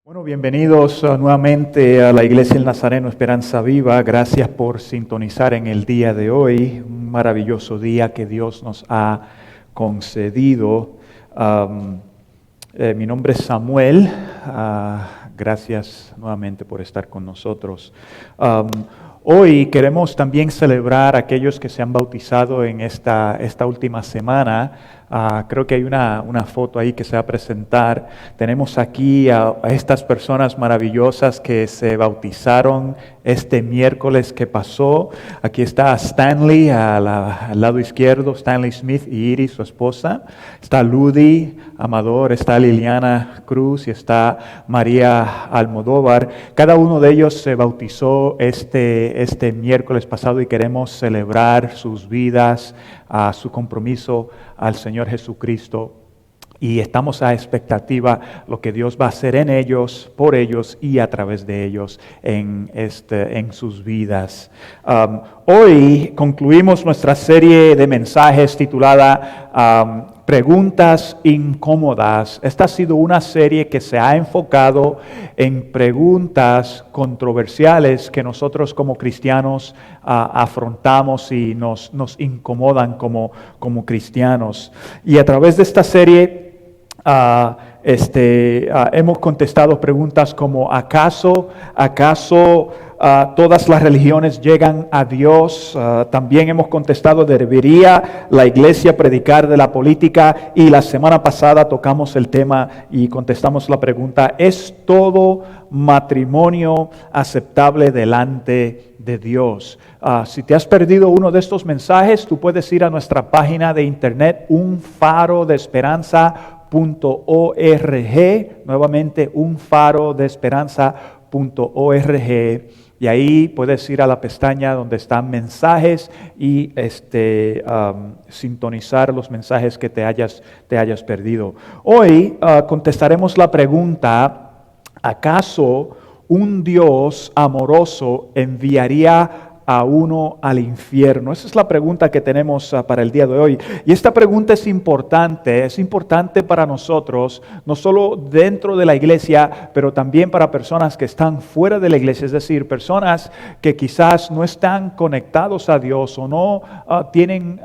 Bueno, bienvenidos nuevamente a la Iglesia del Nazareno Esperanza Viva. Gracias por sintonizar en el día de hoy, un maravilloso día que Dios nos ha concedido. Mi nombre es Samuel. Gracias nuevamente por estar con nosotros. Hoy queremos también celebrar a aquellos que se han bautizado en esta última semana. Creo que hay una foto ahí que se va a presentar. Tenemos aquí a estas personas maravillosas que se bautizaron este miércoles que pasó. Aquí está Stanley al lado izquierdo, Stanley Smith y Iris, su esposa. Está Ludy Amador, está Liliana Cruz y está María Almodóvar. Cada uno de ellos se bautizó este miércoles pasado y queremos celebrar sus vidas, su compromiso al Señor Jesucristo. Y estamos a expectativa lo que Dios va a hacer en ellos, por ellos y a través de ellos en sus vidas. Hoy concluimos nuestra serie de mensajes titulada Preguntas incómodas. Esta ha sido una serie que se ha enfocado en preguntas controversiales que nosotros como cristianos afrontamos y nos incomodan como cristianos. Y a través de esta serie hemos contestado preguntas como ¿acaso todas las religiones llegan a Dios? También hemos contestado ¿debería la iglesia predicar de la política? Y la semana pasada tocamos el tema y contestamos la pregunta: ¿es todo matrimonio aceptable delante de Dios? Si te has perdido uno de estos mensajes, tú puedes ir a nuestra página de internet unfarodesperanza.org, nuevamente unfarodesperanza.org, y ahí puedes ir a la pestaña donde están mensajes y sintonizar los mensajes que te hayas perdido. Hoy contestaremos la pregunta: ¿acaso un Dios amoroso enviaría a uno al infierno? Esa es la pregunta que tenemos para el día de hoy. Y esta pregunta es importante para nosotros, no solo dentro de la iglesia, pero también para personas que están fuera de la iglesia, es decir, personas que quizás no están conectados a Dios o no tienen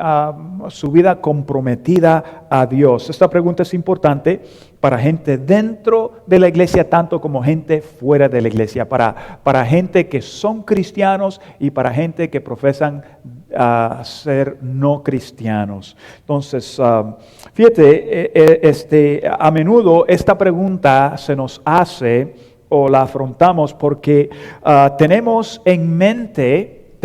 su vida comprometida a Dios. Esta pregunta es importante para gente dentro de la iglesia, tanto como gente fuera de la iglesia, para gente que son cristianos y para gente que profesan ser no cristianos. Entonces, fíjate, a menudo esta pregunta se nos hace o la afrontamos porque tenemos en mente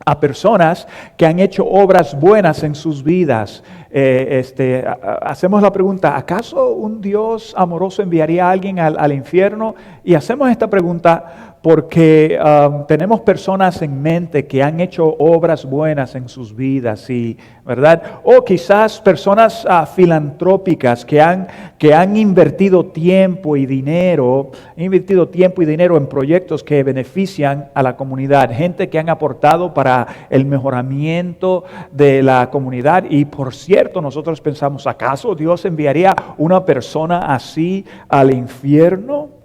a personas que han hecho obras buenas en sus vidas. Hacemos la pregunta: ¿acaso un Dios amoroso enviaría a alguien al infierno? Y hacemos esta pregunta porque tenemos personas en mente que han hecho obras buenas en sus vidas, ¿verdad? O quizás personas filantrópicas que han invertido tiempo y dinero en proyectos que benefician a la comunidad. Gente que han aportado para el mejoramiento de la comunidad. Y por cierto, nosotros pensamos: ¿acaso Dios enviaría una persona así al infierno?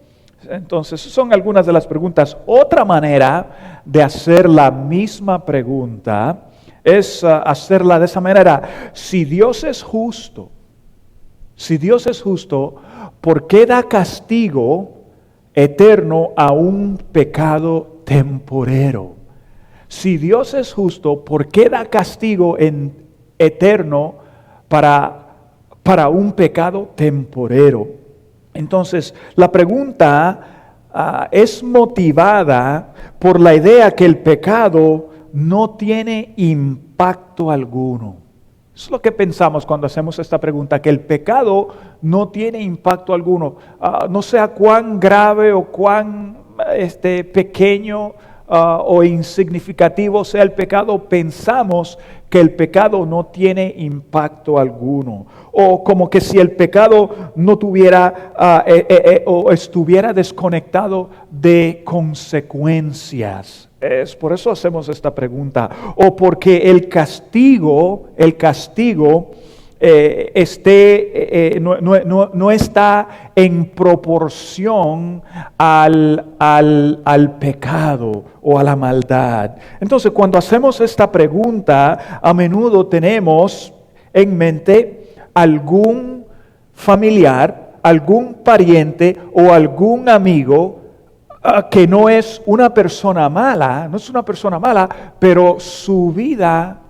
Entonces, son algunas de las preguntas. Otra manera de hacer la misma pregunta es hacerla de esa manera: si Dios es justo, ¿por qué da castigo eterno a un pecado temporero? Si Dios es justo, ¿por qué da castigo eterno para un pecado temporero? Entonces, la pregunta es motivada por la idea que el pecado no tiene impacto alguno. Eso es lo que pensamos cuando hacemos esta pregunta, que el pecado no tiene impacto alguno. No sea cuán grave o cuán pequeño o insignificativo sea el pecado, pensamos que el pecado no tiene impacto alguno, o como que si el pecado no tuviera o estuviera desconectado de consecuencias. Es por eso hacemos esta pregunta, o porque el castigo no está en proporción al pecado o a la maldad. Entonces, cuando hacemos esta pregunta, a menudo tenemos en mente algún familiar, algún pariente o algún amigo que no es una persona mala, pero su vida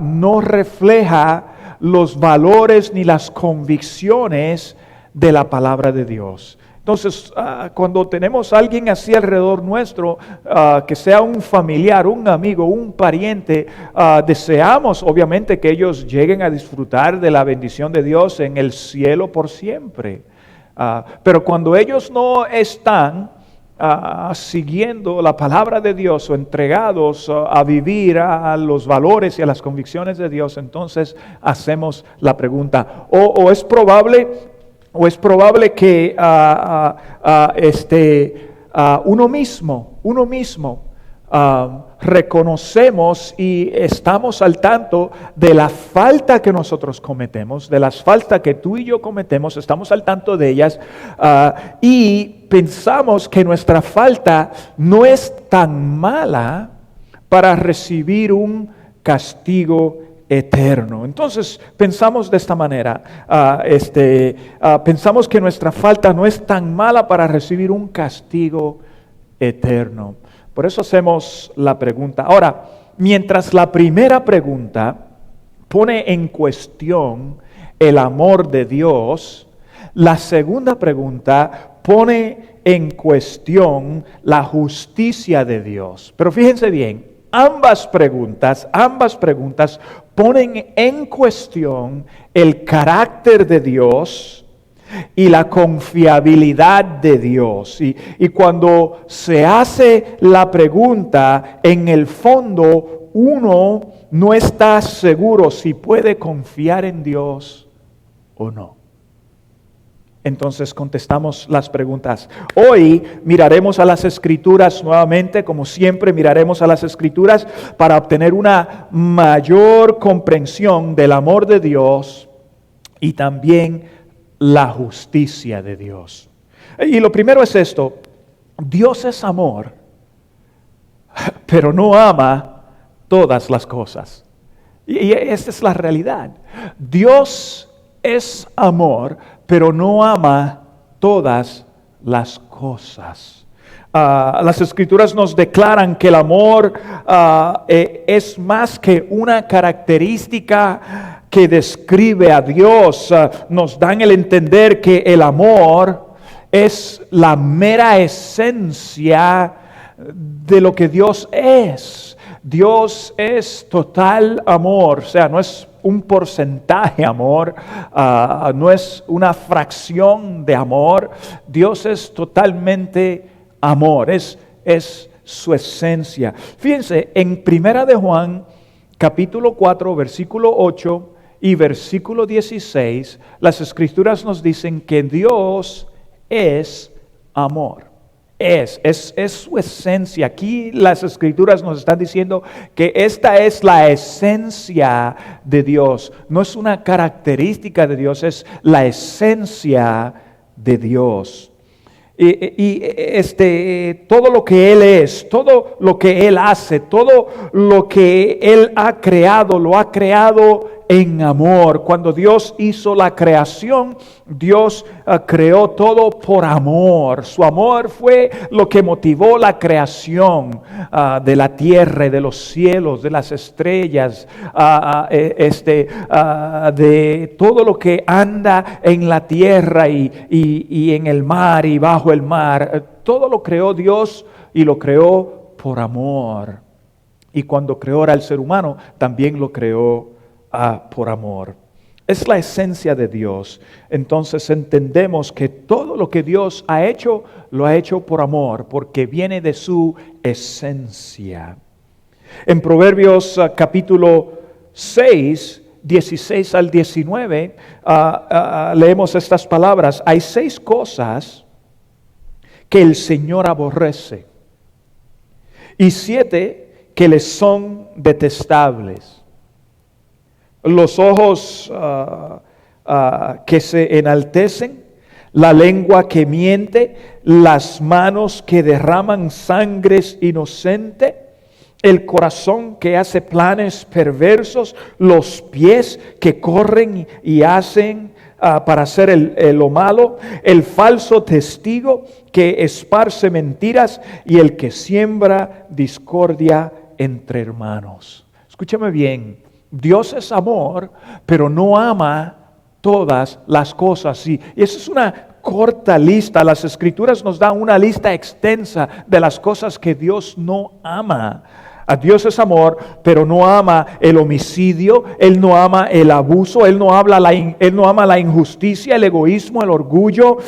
no refleja los valores ni las convicciones de la palabra de Dios. Entonces, cuando tenemos a alguien así alrededor nuestro, que sea un familiar, un amigo, un pariente, deseamos obviamente que ellos lleguen a disfrutar de la bendición de Dios en el cielo por siempre. Pero cuando ellos no están siguiendo la palabra de Dios o entregados a vivir a los valores y a las convicciones de Dios, entonces hacemos la pregunta, o es probable que uno mismo reconocemos y estamos al tanto de la falta que nosotros cometemos, de las faltas que tú y yo cometemos, estamos al tanto de ellas, y pensamos que nuestra falta no es tan mala para recibir un castigo eterno. Entonces pensamos de esta manera, pensamos que nuestra falta no es tan mala para recibir un castigo eterno. Por eso hacemos la pregunta. Ahora, mientras la primera pregunta pone en cuestión el amor de Dios, la segunda pregunta pone en cuestión la justicia de Dios. Pero fíjense bien, ambas preguntas ponen en cuestión el carácter de Dios y la confiabilidad de Dios. Y cuando se hace la pregunta, en el fondo uno no está seguro si puede confiar en Dios o no. Entonces contestamos las preguntas. Hoy miraremos a las Escrituras nuevamente, como siempre miraremos a las Escrituras para obtener una mayor comprensión del amor de Dios y también la justicia de Dios. Y lo primero es esto: Dios es amor, pero no ama todas las cosas. Y esta es la realidad. Dios es amor, pero no ama todas las cosas. Las Escrituras nos declaran que el amor es más que una característica que describe a Dios. Nos dan el entender que el amor es la mera esencia de lo que Dios es. Dios es total amor, o sea, no es un porcentaje amor, no es una fracción de amor. Dios es totalmente amor, es su esencia. Fíjense, en Primera de Juan, capítulo 4, versículo 8 y versículo 16, las Escrituras nos dicen que Dios es amor. Es su esencia. Aquí las Escrituras nos están diciendo que esta es la esencia de Dios. No es una característica de Dios, es la esencia de Dios. Todo lo que Él es, todo lo que Él hace, todo lo que Él ha creado, lo ha creado en amor. Cuando Dios hizo la creación, Dios creó todo por amor. Su amor fue lo que motivó la creación de la tierra y de los cielos, de las estrellas, de todo lo que anda en la tierra y en el mar y bajo el mar. Todo lo creó Dios y lo creó por amor. Y cuando creó al ser humano, también lo creó por amor. Es la esencia de Dios. Entonces entendemos que todo lo que Dios ha hecho, lo ha hecho por amor, porque viene de su esencia. En Proverbios capítulo 6, 16 al 19, leemos estas palabras: hay 6 cosas que el Señor aborrece, y 7 que le son detestables: los ojos que se enaltecen, la lengua que miente, las manos que derraman sangres inocente, el corazón que hace planes perversos, los pies que corren y hacen para hacer lo malo, el falso testigo que esparce mentiras y el que siembra discordia entre hermanos. Escúchame bien, Dios es amor, pero no ama todas las cosas. Y esa es una corta lista. Las Escrituras nos dan una lista extensa de las cosas que Dios no ama. A Dios es amor, pero no ama el homicidio, Él no ama el abuso, Él no ama la injusticia, el egoísmo, el orgullo.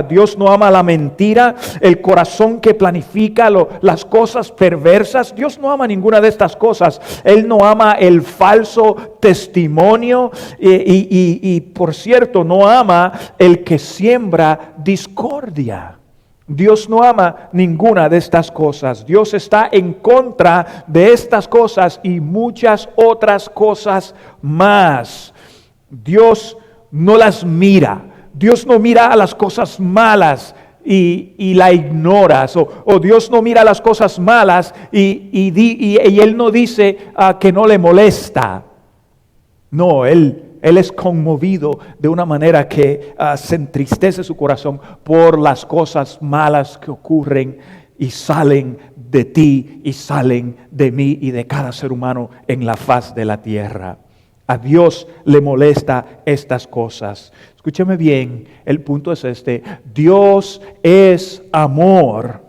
Dios no ama la mentira, el corazón que planifica las cosas perversas. Dios no ama ninguna de estas cosas. Él no ama el falso testimonio y por cierto, no ama el que siembra discordia. Dios no ama ninguna de estas cosas. Dios está en contra de estas cosas y muchas otras cosas más. Dios no las mira. Dios no mira a las cosas malas y la ignoras. O Dios no mira a las cosas malas y Él no dice que no le molesta. No, Él es conmovido de una manera que se entristece su corazón por las cosas malas que ocurren y salen de ti y salen de mí y de cada ser humano en la faz de la tierra. A Dios le molesta estas cosas. Escúchame bien, el punto es este: Dios es amor,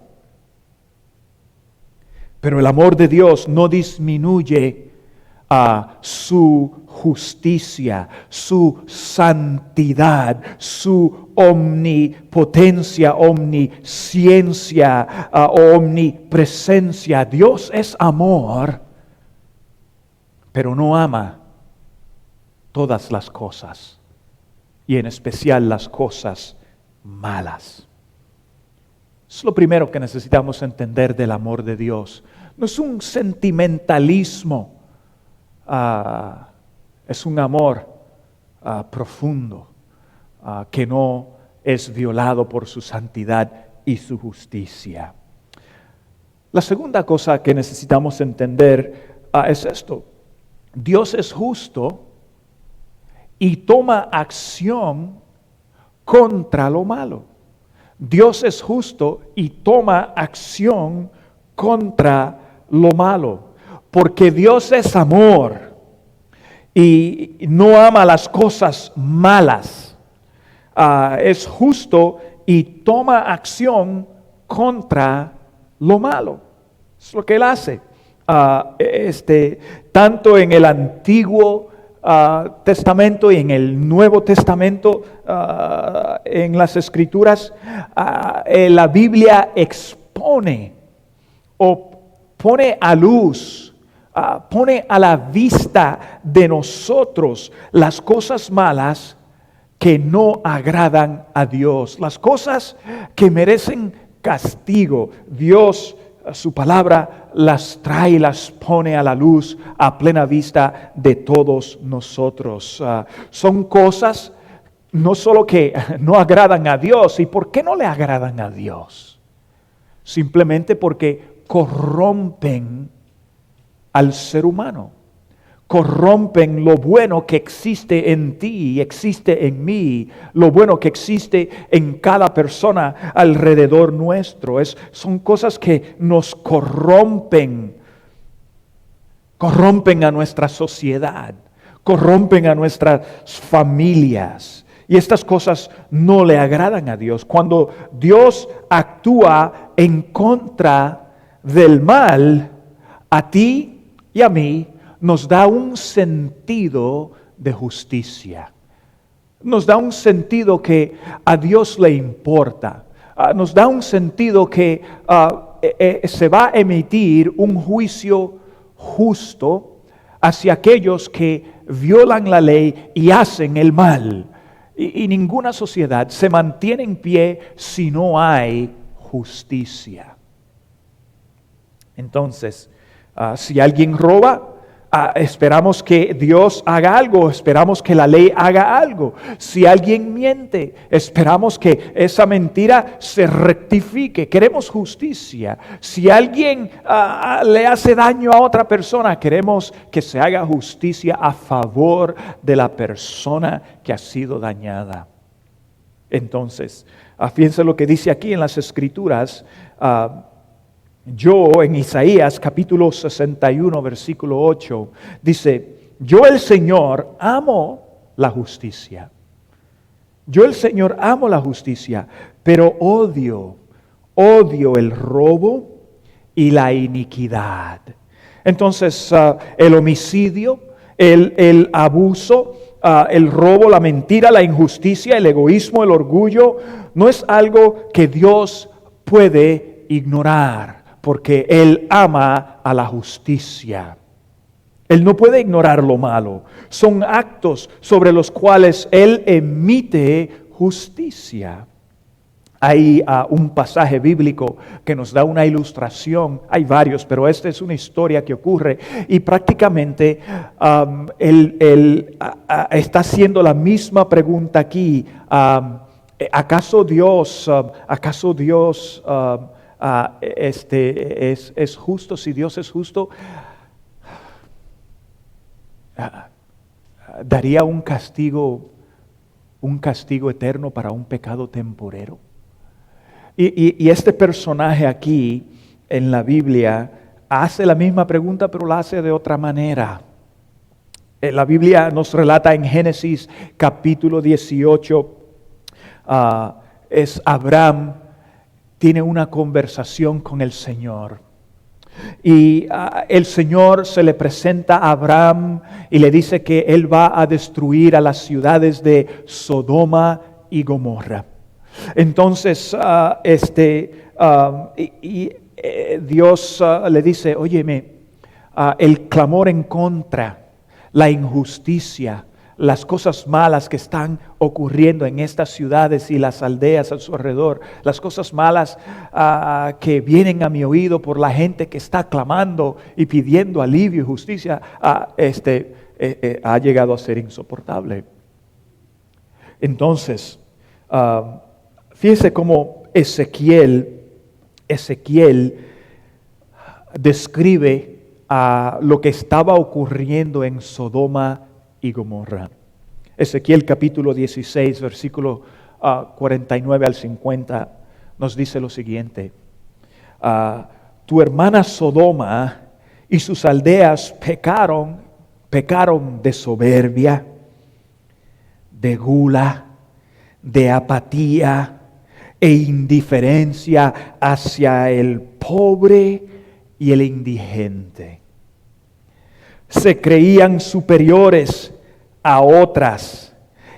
pero el amor de Dios no disminuye a su justicia, su santidad, su omnipotencia, omnisciencia, omnipresencia. Dios es amor, pero no ama todas las cosas, y en especial las cosas malas. Es lo primero que necesitamos entender del amor de Dios. No es un sentimentalismo. Es un amor profundo que no es violado por su santidad y su justicia. La segunda cosa que necesitamos entender es esto: Dios es justo y toma acción contra lo malo. Dios es justo y toma acción contra lo malo. Porque Dios es amor y no ama las cosas malas. Es justo y toma acción contra lo malo. Es lo que Él hace. Tanto en el Antiguo Testamento y en el Nuevo Testamento, en las Escrituras, la Biblia expone o pone a luz, pone a la vista de nosotros las cosas malas que no agradan a Dios, las cosas que merecen castigo. Dios, su palabra, las trae y las pone a la luz, a plena vista de todos nosotros. Son cosas no solo que no agradan a Dios. ¿Y por qué no le agradan a Dios? Simplemente porque corrompen al ser humano, corrompen lo bueno que existe en ti y existe en mí, lo bueno que existe en cada persona alrededor nuestro. Son cosas que nos corrompen a nuestra sociedad, corrompen a nuestras familias. Y estas cosas no le agradan a Dios. Cuando Dios actúa en contra del mal, a ti y a mí nos da un sentido de justicia. Nos da un sentido que a Dios le importa. Nos da un sentido que se va a emitir un juicio justo hacia aquellos que violan la ley y hacen el mal. Y ninguna sociedad se mantiene en pie si no hay justicia. Entonces, si alguien roba, esperamos que Dios haga algo, esperamos que la ley haga algo. Si alguien miente, esperamos que esa mentira se rectifique. Queremos justicia. Si alguien le hace daño a otra persona, queremos que se haga justicia a favor de la persona que ha sido dañada. Entonces, fíjense lo que dice aquí en las Escrituras. Yo en Isaías capítulo 61 versículo 8 dice: yo el Señor amo la justicia. Yo el Señor amo la justicia, pero odio el robo y la iniquidad. Entonces el homicidio, el abuso, el robo, la mentira, la injusticia, el egoísmo, el orgullo, no es algo que Dios puede ignorar. Porque Él ama a la justicia. Él no puede ignorar lo malo. Son actos sobre los cuales Él emite justicia. Hay un pasaje bíblico que nos da una ilustración. Hay varios, pero esta es una historia que ocurre. Y prácticamente Él está haciendo la misma pregunta aquí. ¿Acaso Dios es justo? Si Dios es justo, daría un castigo eterno para un pecado temporero. Y este personaje aquí en la Biblia hace la misma pregunta, pero la hace de otra manera. La Biblia nos relata en Génesis capítulo 18, es Abraham tiene una conversación con el Señor. Y el Señor se le presenta a Abraham y le dice que Él va a destruir a las ciudades de Sodoma y Gomorra. Entonces, Dios le dice: óyeme, el clamor en contra, la injusticia, las cosas malas que están ocurriendo en estas ciudades y las aldeas a su alrededor, las cosas malas que vienen a mi oído por la gente que está clamando y pidiendo alivio y justicia, ha llegado a ser insoportable. Entonces, fíjese cómo Ezequiel describe lo que estaba ocurriendo en Sodoma y Gomorra. Ezequiel capítulo 16, versículo 49 al 50, nos dice lo siguiente: tu hermana Sodoma y sus aldeas pecaron de soberbia, de gula, de apatía e indiferencia hacia el pobre y el indigente. Se creían superiores a otras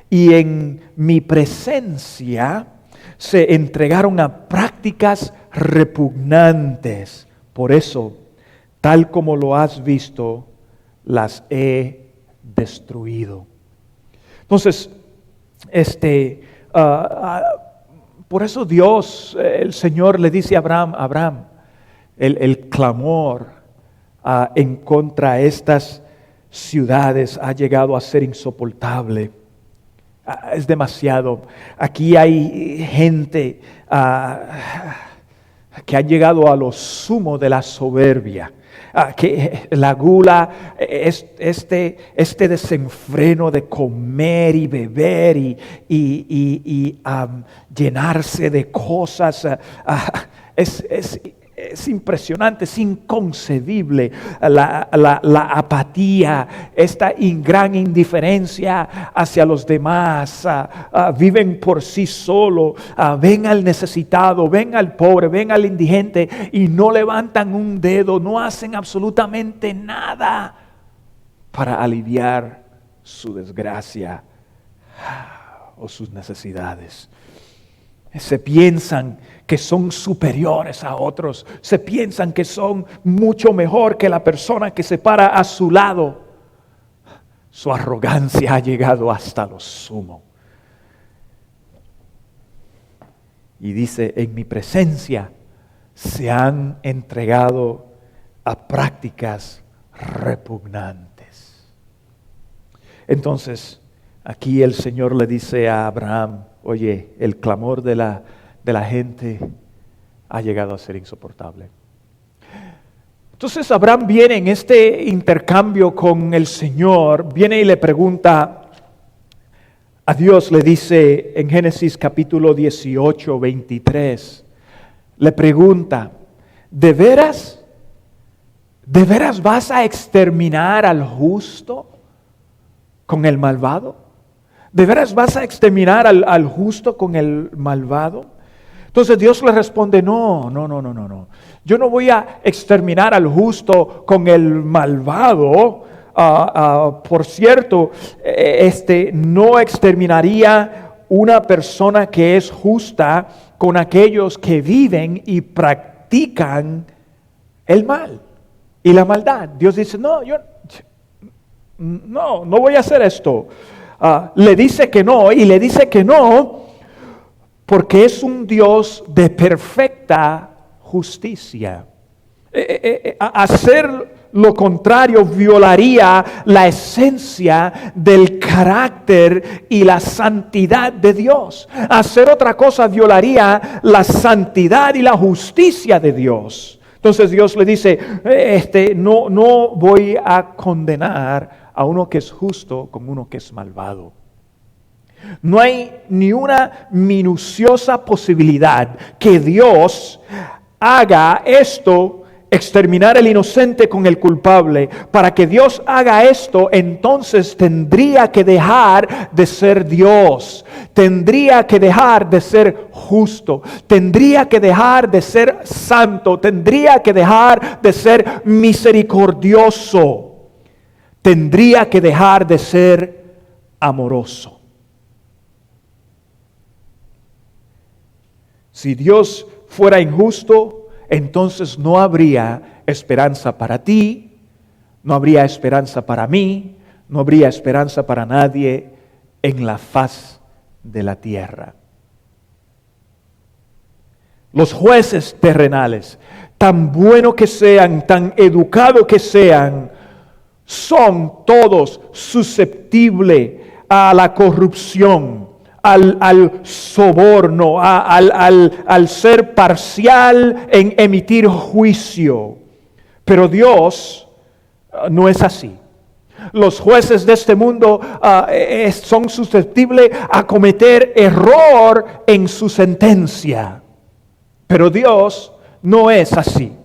y en mi presencia se entregaron a prácticas repugnantes. Por eso, tal como lo has visto, las he destruido. Entonces, por eso Dios, el Señor le dice a Abraham, el clamor en contra de estas ciudades ha llegado a ser insoportable. Es demasiado. Aquí hay gente que ha llegado a lo sumo de la soberbia. Que la gula, este desenfreno de comer y beber y llenarse de cosas, es impresionante, es inconcebible. La apatía, esta gran indiferencia hacia los demás, viven por sí solo, ven al necesitado, ven al pobre, ven al indigente y no levantan un dedo, no hacen absolutamente nada para aliviar su desgracia o sus necesidades. Se piensan que son superiores a otros. Se piensan que son mucho mejor que la persona que se para a su lado. Su arrogancia ha llegado hasta lo sumo. Y dice: en mi presencia se han entregado a prácticas repugnantes. Entonces, aquí el Señor le dice a Abraham, oye, el clamor de la gente ha llegado a ser insoportable. Entonces Abraham viene en este intercambio con el Señor, viene y le pregunta a Dios, le dice en Génesis capítulo 18, 23, le pregunta, ¿de veras vas a exterminar al justo con el malvado? ¿De veras vas a exterminar al justo con el malvado? Entonces Dios le responde, no. Yo no voy a exterminar al justo con el malvado. Por cierto, no exterminaría una persona que es justa con aquellos que viven y practican el mal y la maldad. Dios dice, no voy a hacer esto. Le dice que no, y le dice que no porque es un Dios de perfecta justicia. Hacer lo contrario violaría la esencia del carácter y la santidad de Dios. Hacer otra cosa violaría la santidad y la justicia de Dios. Entonces Dios le dice, no voy a condenar a uno que es justo con uno que es malvado. No hay ni una minuciosa posibilidad que Dios haga esto, exterminar al inocente con el culpable. Para que Dios haga esto, entonces tendría que dejar de ser Dios. Tendría que dejar de ser justo. Tendría que dejar de ser santo. Tendría que dejar de ser misericordioso. Tendría que dejar de ser amoroso. Si Dios fuera injusto, entonces no habría esperanza para ti, no habría esperanza para mí, no habría esperanza para nadie en la faz de la tierra. Los jueces terrenales, tan buenos que sean, tan educados que sean, son todos susceptibles a la corrupción, al soborno, al ser parcial en emitir juicio. Pero Dios no es así. Los jueces de este mundo son susceptibles a cometer error en su sentencia. Pero Dios no es así.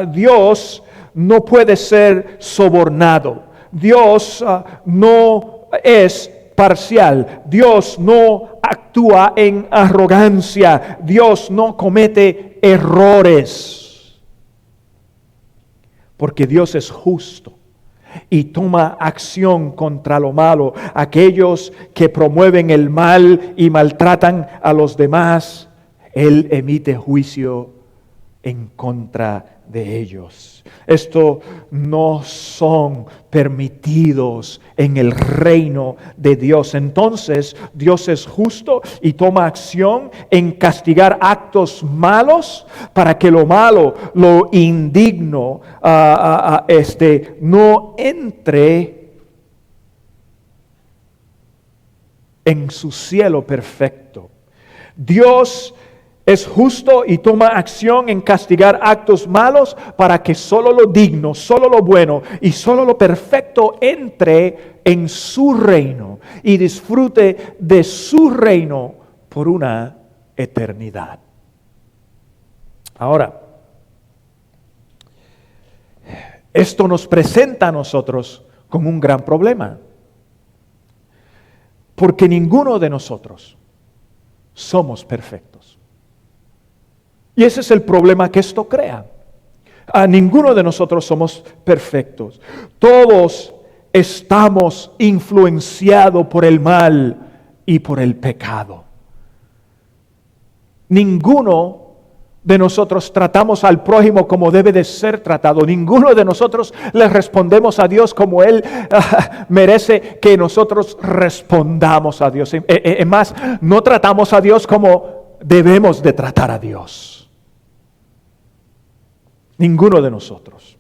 Dios no puede ser sobornado. Dios no es parcial. Dios no actúa en arrogancia. Dios no comete errores. Porque Dios es justo y toma acción contra lo malo. Aquellos que promueven el mal y maltratan a los demás, Él emite juicio en contra de ellos. Esto no son permitidos en el reino de Dios. Entonces Dios es justo y toma acción en castigar actos malos para que lo malo, lo indigno, no entre en su cielo perfecto. Dios es justo y toma acción en castigar actos malos para que solo lo digno, solo lo bueno y solo lo perfecto entre en su reino y disfrute de su reino por una eternidad. Ahora, esto nos presenta a nosotros como un gran problema, porque ninguno de nosotros somos perfectos. Y ese es el problema que esto crea. Ninguno de nosotros somos perfectos. Todos estamos influenciados por el mal y por el pecado. Ninguno de nosotros tratamos al prójimo como debe de ser tratado. Ninguno de nosotros le respondemos a Dios como Él merece que nosotros respondamos a Dios. Es más, no tratamos a Dios como debemos de tratar a Dios. Ninguno de nosotros.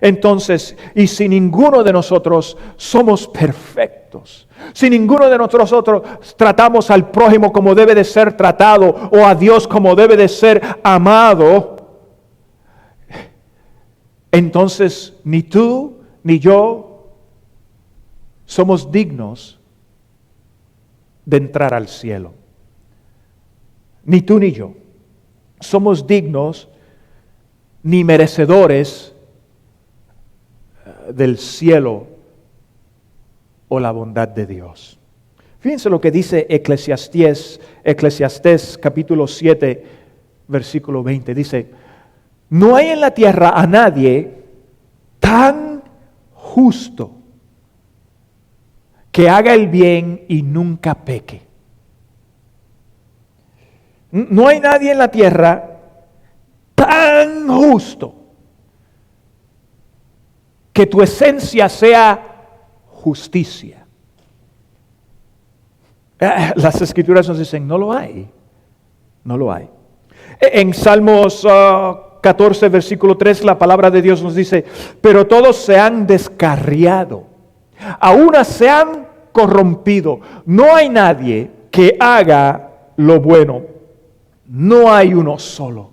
Entonces, y si ninguno de nosotros somos perfectos, si ninguno de nosotros tratamos al prójimo como debe de ser tratado o a Dios como debe de ser amado, entonces ni tú ni yo somos dignos de entrar al cielo. Ni tú ni yo somos dignos ni merecedores del cielo o la bondad de Dios. Fíjense lo que dice Eclesiastés capítulo 7, versículo 20. Dice, no hay en la tierra a nadie tan justo que haga el bien y nunca peque. No hay nadie en la tierra tan justo que tu esencia sea justicia. Las Escrituras nos dicen, no lo hay. No lo hay. En Salmos 14, versículo 3, la palabra de Dios nos dice, pero todos se han descarriado, aún se han corrompido. No hay nadie que haga lo bueno. No hay uno solo.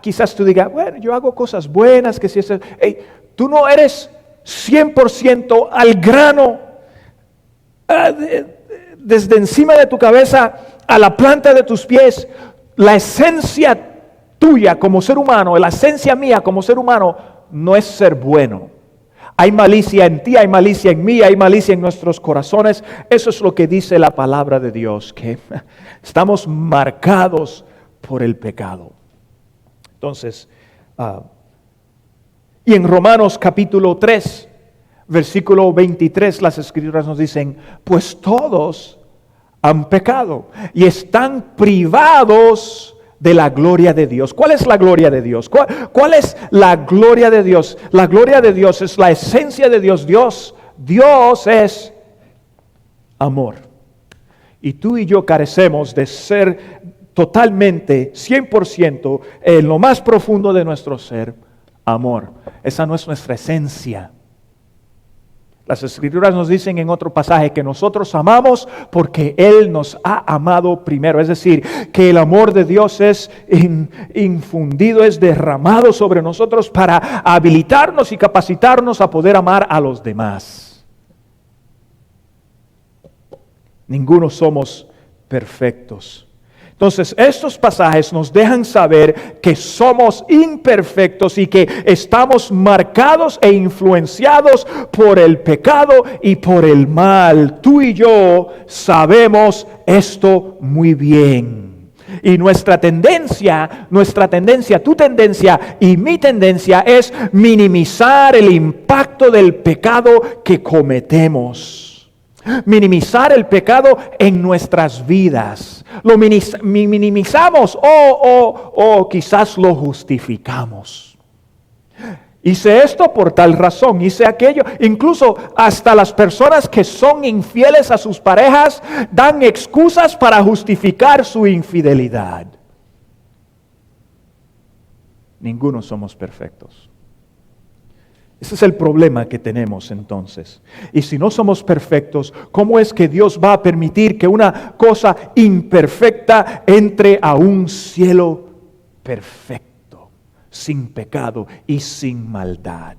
Quizás tú digas, bueno, yo hago cosas buenas, que si es... Hey, tú no eres 100% al grano, desde encima de tu cabeza a la planta de tus pies. La esencia tuya como ser humano, la esencia mía como ser humano, no es ser bueno. Hay malicia en ti, hay malicia en mí, hay malicia en nuestros corazones. Eso es lo que dice la palabra de Dios, que estamos marcados por el pecado. Entonces, y en Romanos capítulo 3, versículo 23, las Escrituras nos dicen, pues todos han pecado y están privados de la gloria de Dios. ¿Cuál es la gloria de Dios? ¿Cuál es la gloria de Dios? La gloria de Dios es la esencia de Dios. Dios es amor. Y tú y yo carecemos de ser totalmente, 100%, en lo más profundo de nuestro ser, amor. Esa no es nuestra esencia. Las Escrituras nos dicen en otro pasaje que nosotros amamos porque Él nos ha amado primero. Es decir, que el amor de Dios es infundido, es derramado sobre nosotros para habilitarnos y capacitarnos a poder amar a los demás. Ninguno somos perfectos. Entonces, estos pasajes nos dejan saber que somos imperfectos y que estamos marcados e influenciados por el pecado y por el mal. Tú y yo sabemos esto muy bien. Y nuestra tendencia, tu tendencia y mi tendencia es minimizar el impacto del pecado que cometemos. Minimizar el pecado en nuestras vidas. Lo minimizamos o quizás lo justificamos. Hice esto por tal razón, hice aquello. Incluso hasta las personas que son infieles a sus parejas dan excusas para justificar su infidelidad. Ninguno somos perfectos. Ese es el problema que tenemos entonces. Y si no somos perfectos, ¿cómo es que Dios va a permitir que una cosa imperfecta entre a un cielo perfecto, sin pecado y sin maldad?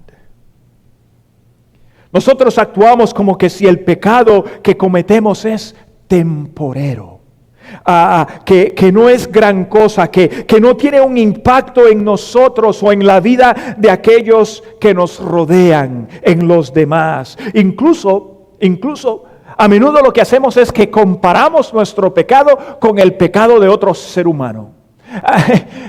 Nosotros actuamos como que si el pecado que cometemos es temporero. Que no es gran cosa, que no tiene un impacto en nosotros o en la vida de aquellos que nos rodean, en los demás. Incluso, a menudo lo que hacemos es que comparamos nuestro pecado con el pecado de otro ser humano.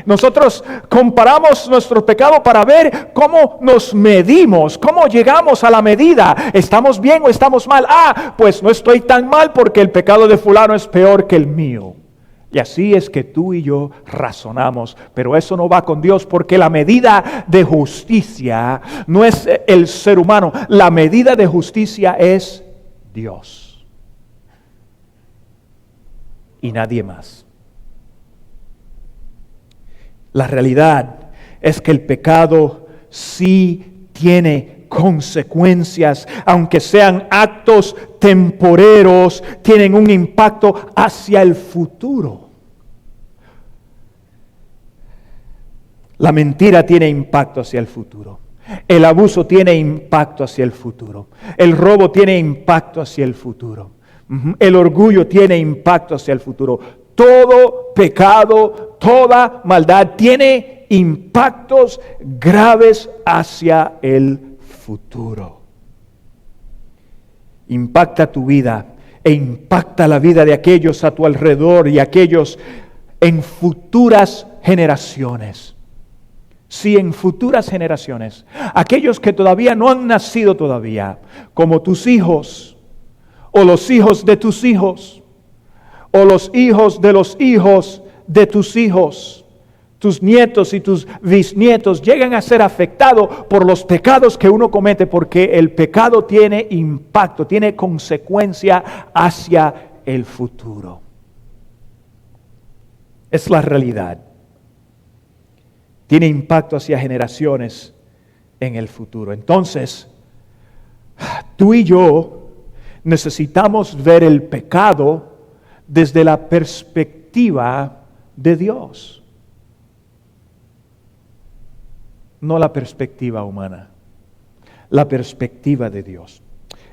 Nosotros comparamos nuestro pecado para ver cómo nos medimos, cómo llegamos a la medida. ¿Estamos bien o estamos mal? Pues no estoy tan mal porque el pecado de fulano es peor que el mío. Y así es que tú y yo razonamos, pero eso no va con Dios, porque la medida de justicia no es el ser humano, la medida de justicia es Dios y nadie más. La realidad es que el pecado sí tiene consecuencias, aunque sean actos temporeros, tienen un impacto hacia el futuro. La mentira tiene impacto hacia el futuro. El abuso tiene impacto hacia el futuro. El robo tiene impacto hacia el futuro. El orgullo tiene impacto hacia el futuro. Todo pecado, toda maldad tiene impactos graves hacia el futuro. Impacta tu vida e impacta la vida de aquellos a tu alrededor y aquellos en futuras generaciones. Si en futuras generaciones, aquellos que todavía no han nacido todavía, como tus hijos, o los hijos de tus hijos, o los hijos de los hijos de tus hijos, tus nietos y tus bisnietos llegan a ser afectados por los pecados que uno comete, porque el pecado tiene impacto, tiene consecuencia hacia el futuro. Es la realidad. Tiene impacto hacia generaciones en el futuro. Entonces, tú y yo necesitamos ver el pecado desde la perspectiva de Dios, no la perspectiva humana, la perspectiva de Dios.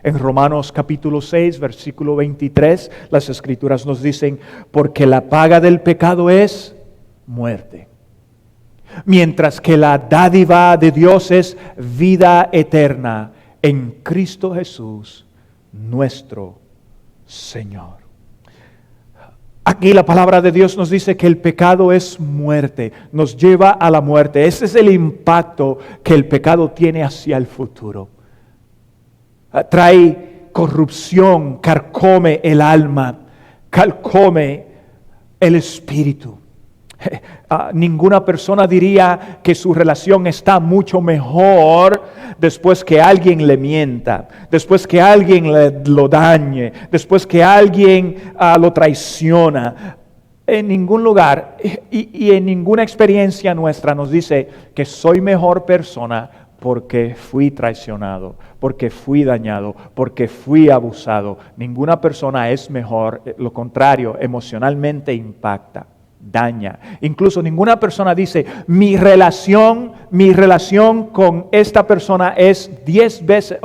En Romanos capítulo 6, versículo 23, las Escrituras nos dicen, porque la paga del pecado es muerte, mientras que la dádiva de Dios es vida eterna en Cristo Jesús, nuestro Señor. Aquí la palabra de Dios nos dice que el pecado es muerte, nos lleva a la muerte. Ese es el impacto que el pecado tiene hacia el futuro. Trae corrupción, carcome el alma, carcome el espíritu. Ninguna persona diría que su relación está mucho mejor después que alguien le mienta, después que alguien lo dañe, después que alguien lo traiciona. En ningún lugar y en ninguna experiencia nuestra nos dice que soy mejor persona porque fui traicionado, porque fui dañado, porque fui abusado. Ninguna persona es mejor, lo contrario, emocionalmente impacta, daña. Incluso ninguna persona dice, mi relación con esta persona es 10 veces,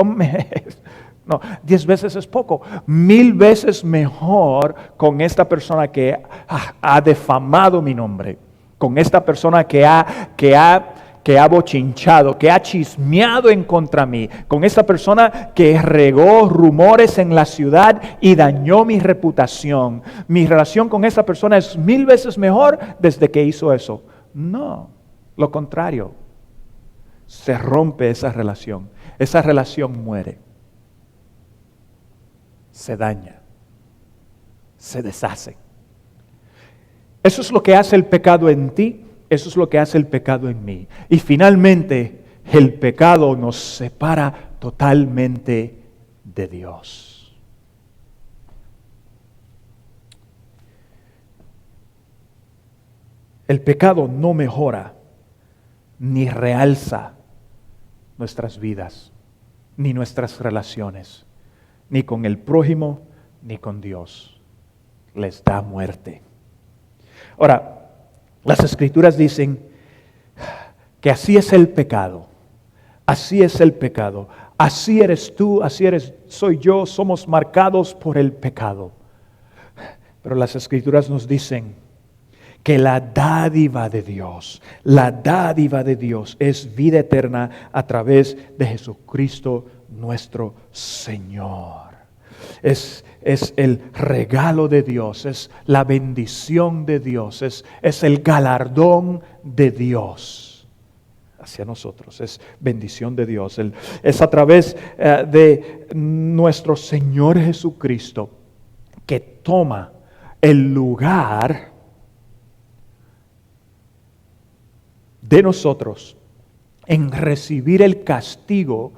no, 10 veces es poco, 1000 veces mejor con esta persona que ha defamado mi nombre, con esta persona que ha bochinchado, que ha chismeado en contra mí, con esta persona que regó rumores en la ciudad y dañó mi reputación. Mi relación con esta persona es 1000 veces mejor desde que hizo eso. No, lo contrario. Se rompe esa relación muere, se daña, se deshace. Eso es lo que hace el pecado en ti. Eso es lo que hace el pecado en mí. Y finalmente, el pecado nos separa totalmente de Dios. El pecado no mejora ni realza nuestras vidas, ni nuestras relaciones, ni con el prójimo, ni con Dios. Les da muerte. Ahora, las Escrituras dicen que así es el pecado, así es el pecado, así eres tú, soy yo, somos marcados por el pecado. Pero las Escrituras nos dicen que la dádiva de Dios es vida eterna a través de Jesucristo nuestro Señor. Es el regalo de Dios, es la bendición de Dios, es el galardón de Dios hacia nosotros, es bendición de Dios. Es a través de nuestro Señor Jesucristo que toma el lugar de nosotros en recibir el castigo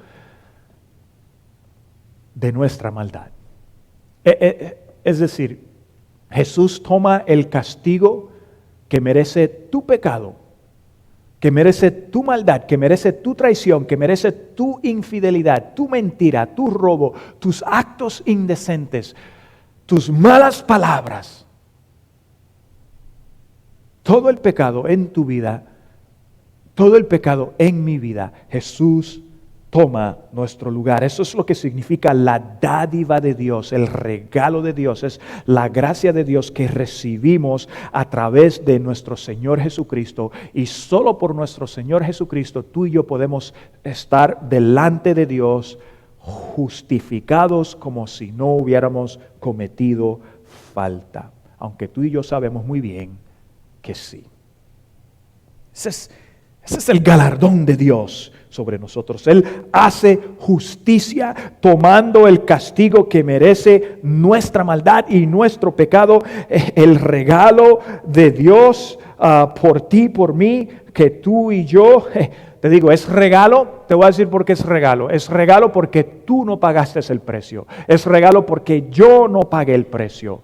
de nuestra maldad. Es decir, Jesús toma el castigo que merece tu pecado que merece tu maldad, que merece tu traición, que merece tu infidelidad, tu mentira, tu robo, tus actos indecentes, tus malas palabras. Todo el pecado en tu vida, todo el pecado en mi vida, Jesús toma nuestro lugar. Eso es lo que significa la dádiva de Dios, el regalo de Dios. Es la gracia de Dios que recibimos a través de nuestro Señor Jesucristo. Y solo por nuestro Señor Jesucristo tú y yo podemos estar delante de Dios justificados como si no hubiéramos cometido falta. Aunque tú y yo sabemos muy bien que sí. Ese es el galardón de Dios sobre nosotros. Él hace justicia tomando el castigo que merece nuestra maldad y nuestro pecado. El regalo de Dios por ti, por mí, que tú y yo, te digo, es regalo. Te voy a decir por qué es regalo. Es regalo porque tú no pagaste el precio. Es regalo porque yo no pagué el precio.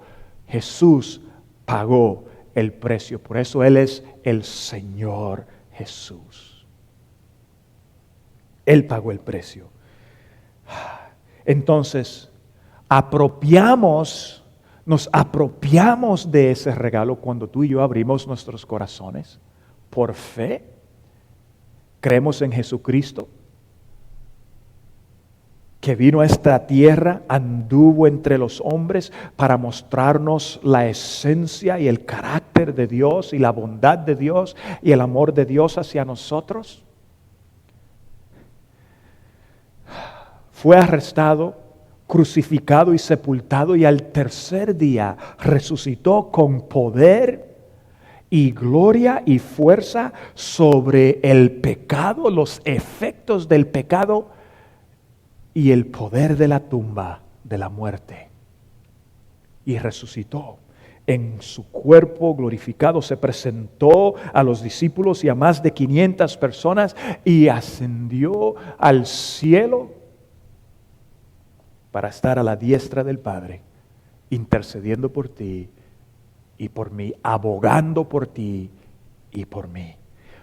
Jesús pagó el precio. Por eso Él es el Señor Jesús. Él pagó el precio. Entonces, nos apropiamos de ese regalo cuando tú y yo abrimos nuestros corazones por fe. Creemos en Jesucristo, que vino a esta tierra, anduvo entre los hombres para mostrarnos la esencia y el carácter de Dios y la bondad de Dios y el amor de Dios hacia nosotros. Fue arrestado, crucificado y sepultado, y al tercer día resucitó con poder y gloria y fuerza sobre el pecado, los efectos del pecado y el poder de la tumba, de la muerte. Y resucitó en su cuerpo glorificado, se presentó a los discípulos y a más de 500 personas y ascendió al cielo para estar a la diestra del Padre, intercediendo por ti y por mí, abogando por ti y por mí.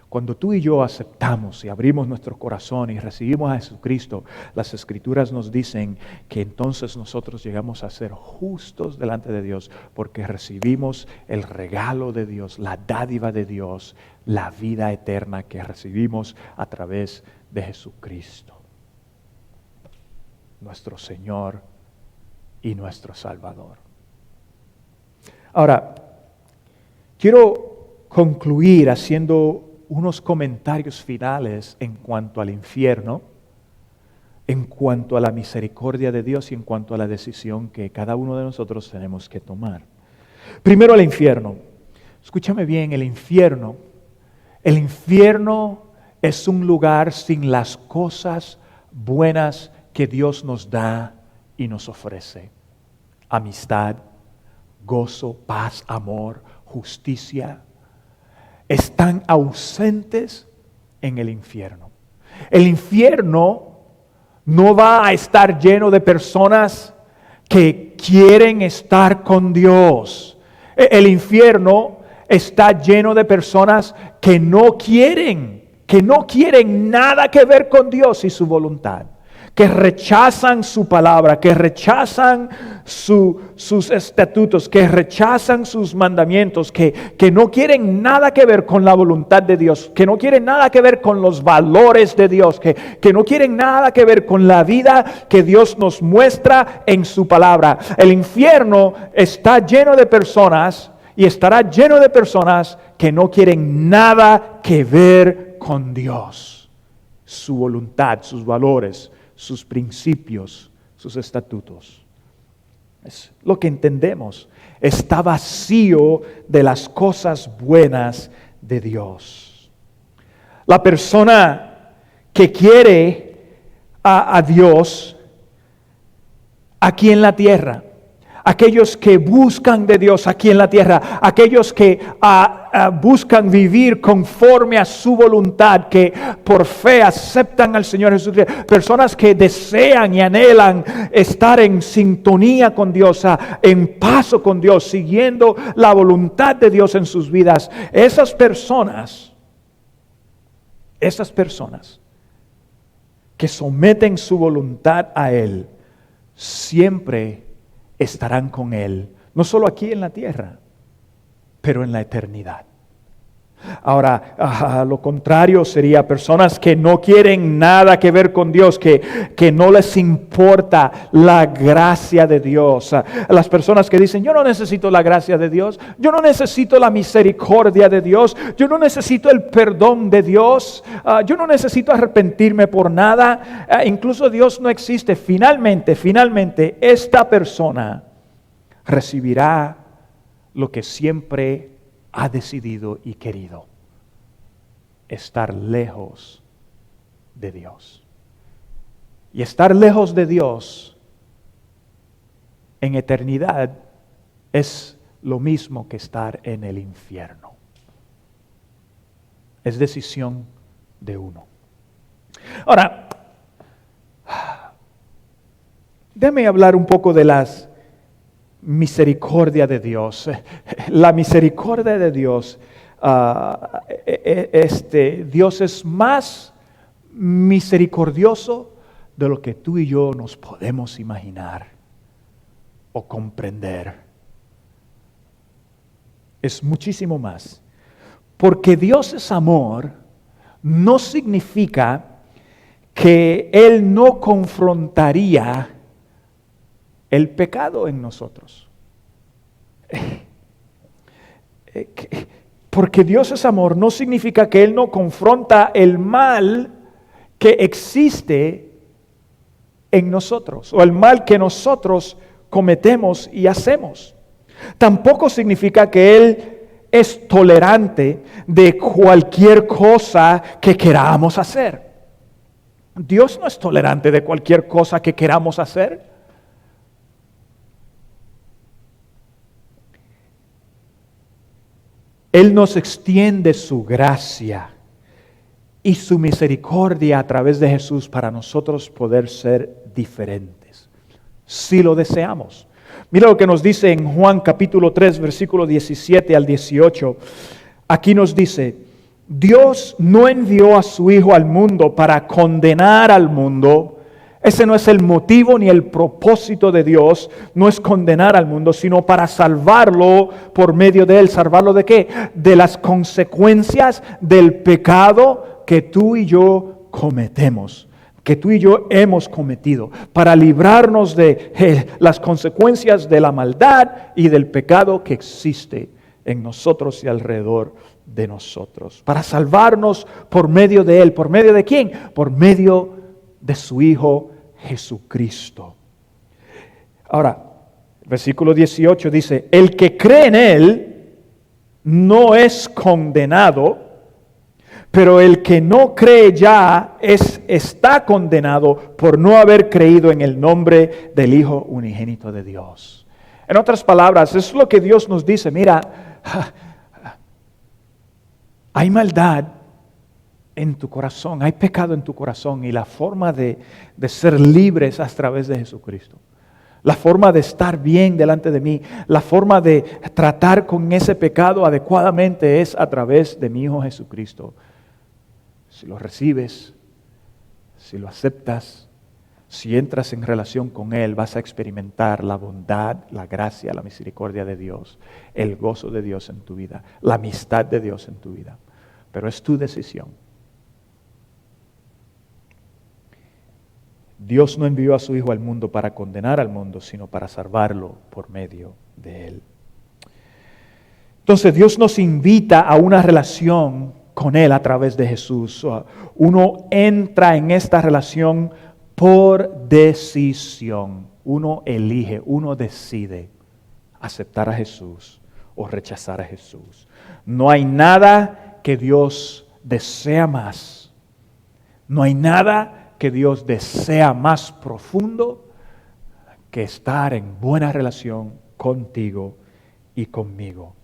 Cuando tú y yo aceptamos y abrimos nuestro corazón y recibimos a Jesucristo, las Escrituras nos dicen que entonces nosotros llegamos a ser justos delante de Dios, porque recibimos el regalo de Dios, la dádiva de Dios, la vida eterna que recibimos a través de Jesucristo, nuestro Señor y nuestro Salvador. Ahora, quiero concluir haciendo unos comentarios finales en cuanto al infierno, en cuanto a la misericordia de Dios y en cuanto a la decisión que cada uno de nosotros tenemos que tomar. Primero, el infierno. Escúchame bien, el infierno es un lugar sin las cosas buenas que Dios nos da y nos ofrece. Amistad, gozo, paz, amor, justicia, están ausentes en el infierno. El infierno no va a estar lleno de personas que quieren estar con Dios. El infierno está lleno de personas que no quieren nada que ver con Dios y su voluntad, que rechazan su palabra, que rechazan sus estatutos, que rechazan sus mandamientos, que no quieren nada que ver con la voluntad de Dios, que no quieren nada que ver con los valores de Dios, que no quieren nada que ver con la vida que Dios nos muestra en su palabra. El infierno está lleno de personas y estará lleno de personas que no quieren nada que ver con Dios, su voluntad, sus valores, sus principios, sus estatutos. Es lo que entendemos. Está vacío de las cosas buenas de Dios. La persona que quiere a Dios aquí en la tierra, aquellos que buscan de Dios aquí en la tierra, aquellos que buscan vivir conforme a su voluntad, que por fe aceptan al Señor Jesucristo, personas que desean y anhelan estar en sintonía con Dios, en paso con Dios, siguiendo la voluntad de Dios en sus vidas. Esas personas esas personas que someten su voluntad a Él, siempre estarán con Él, no solo aquí en la tierra, pero en la eternidad. Ahora, lo contrario sería personas que no quieren nada que ver con Dios, que no les importa la gracia de Dios. Las personas que dicen, yo no necesito la gracia de Dios, yo no necesito la misericordia de Dios, yo no necesito el perdón de Dios, yo no necesito arrepentirme por nada, incluso Dios no existe. Finalmente, esta persona recibirá lo que siempre ha decidido y querido: estar lejos de Dios. Y estar lejos de Dios en eternidad es lo mismo que estar en el infierno. Es decisión de uno. Ahora, déjame hablar un poco de las misericordia de Dios. La misericordia de Dios, Dios es más misericordioso de lo que tú y yo nos podemos imaginar o comprender. Es muchísimo más. Porque Dios es amor, no significa que Él no confrontaría el pecado en nosotros. Porque Dios es amor no significa que Él no confronta el mal que existe en nosotros o el mal que nosotros cometemos y hacemos. Tampoco significa que Él es tolerante de cualquier cosa que queramos hacer. Dios no es tolerante de cualquier cosa que queramos hacer. Él nos extiende su gracia y su misericordia a través de Jesús para nosotros poder ser diferentes, si lo deseamos. Mira lo que nos dice en Juan capítulo 3, versículo 17 al 18. Aquí nos dice: Dios no envió a su Hijo al mundo para condenar al mundo. Ese no es el motivo ni el propósito de Dios, no es condenar al mundo, sino para salvarlo por medio de Él. ¿Salvarlo de qué? De las consecuencias del pecado que tú y yo cometemos, que tú y yo hemos cometido, para librarnos de las consecuencias de la maldad y del pecado que existe en nosotros y alrededor de nosotros. Para salvarnos por medio de Él. ¿Por medio de quién? Por medio de su Hijo Jesucristo. Ahora, versículo 18 dice: el que cree en Él no es condenado, pero el que no cree ya está condenado por no haber creído en el nombre del Hijo unigénito de Dios. En otras palabras, es lo que Dios nos dice: mira, hay maldad en tu corazón, hay pecado en tu corazón, y la forma de ser libres es a través de Jesucristo. La forma de estar bien delante de mí, la forma de tratar con ese pecado adecuadamente es a través de mi Hijo Jesucristo. Si lo recibes, si lo aceptas, si entras en relación con Él, vas a experimentar la bondad, la gracia, la misericordia de Dios, el gozo de Dios en tu vida, la amistad de Dios en tu vida. Pero es tu decisión. Dios no envió a su Hijo al mundo para condenar al mundo, sino para salvarlo por medio de Él. Entonces Dios nos invita a una relación con Él a través de Jesús. Uno entra en esta relación por decisión. Uno elige, uno decide aceptar a Jesús o rechazar a Jesús. No hay nada que Dios desea más. No hay nada que Dios desea más profundo que estar en buena relación contigo y conmigo,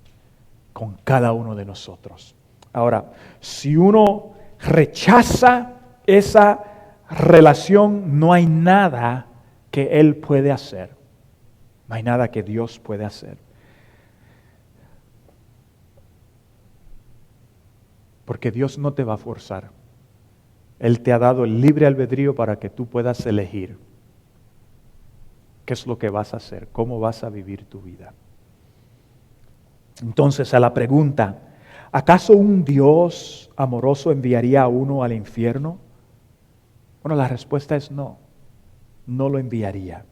con cada uno de nosotros. Ahora, si uno rechaza esa relación, no hay nada que Él puede hacer. No hay nada que Dios puede hacer. Porque Dios no te va a forzar. Él te ha dado el libre albedrío para que tú puedas elegir qué es lo que vas a hacer, cómo vas a vivir tu vida. Entonces, a la pregunta, ¿acaso un Dios amoroso enviaría a uno al infierno? Bueno, la respuesta es no, no lo enviaría.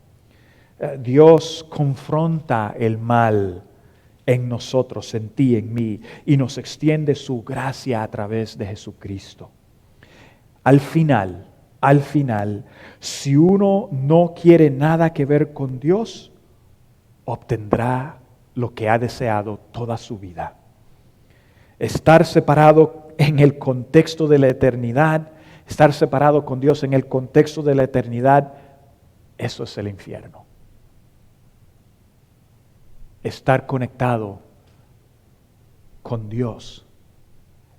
Dios confronta el mal en nosotros, en ti, en mí, y nos extiende su gracia a través de Jesucristo. Al final, si uno no quiere nada que ver con Dios, obtendrá lo que ha deseado toda su vida. Estar separado en el contexto de la eternidad, estar separado con Dios en el contexto de la eternidad, eso es el infierno. Estar conectado con Dios,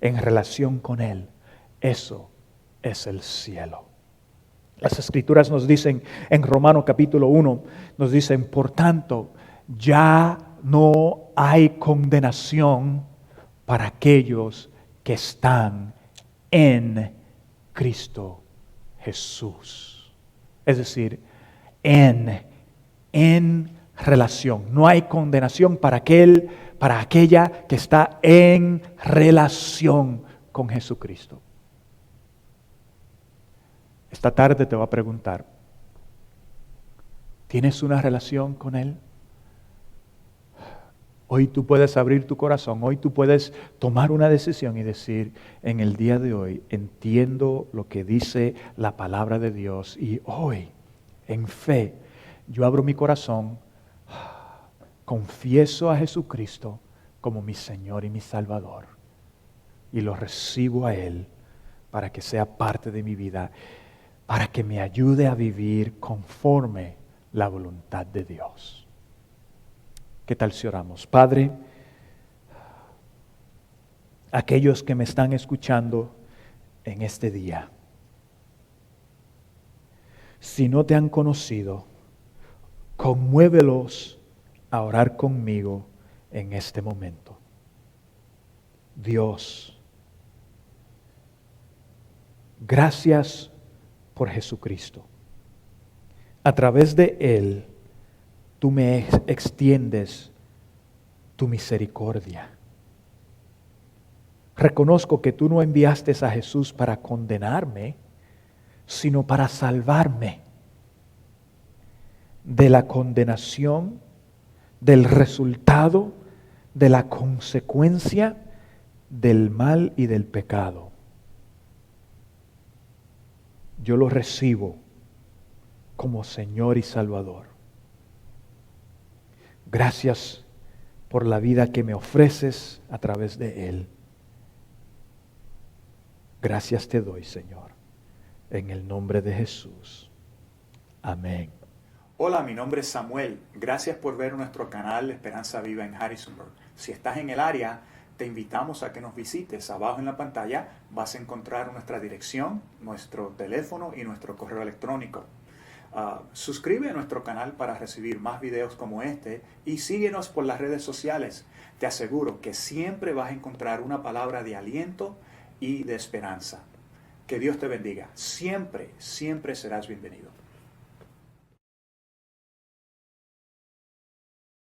en relación con Él, eso es el cielo. Las Escrituras nos dicen en Romanos capítulo 1, nos dicen, por tanto, ya no hay condenación para aquellos que están en Cristo Jesús. Es decir, en relación. No hay condenación para aquella que está en relación con Jesucristo. Esta tarde te voy a preguntar, ¿tienes una relación con Él? Hoy tú puedes abrir tu corazón, hoy tú puedes tomar una decisión y decir, en el día de hoy entiendo lo que dice la palabra de Dios y hoy, en fe, yo abro mi corazón, confieso a Jesucristo como mi Señor y mi Salvador y lo recibo a Él para que sea parte de mi vida, para que me ayude a vivir conforme la voluntad de Dios. ¿Qué tal si oramos? Padre, aquellos que me están escuchando en este día, si no te han conocido, conmuévelos a orar conmigo en este momento. Dios, gracias por Jesucristo. A través de Él, tú me extiendes tu misericordia. Reconozco que tú no enviaste a Jesús para condenarme, sino para salvarme de la condenación, del resultado, de la consecuencia del mal y del pecado. Yo lo recibo como Señor y Salvador. Gracias por la vida que me ofreces a través de Él. Gracias te doy, Señor, en el nombre de Jesús. Amén. Hola, mi nombre es Samuel. Gracias por ver nuestro canal Esperanza Viva en Harrisonburg. Si estás en el área, te invitamos a que nos visites. Abajo en la pantalla vas a encontrar nuestra dirección, nuestro teléfono y nuestro correo electrónico. Suscríbete a nuestro canal para recibir más videos como este y síguenos por las redes sociales. Te aseguro que siempre vas a encontrar una palabra de aliento y de esperanza. Que Dios te bendiga. Siempre, siempre serás bienvenido.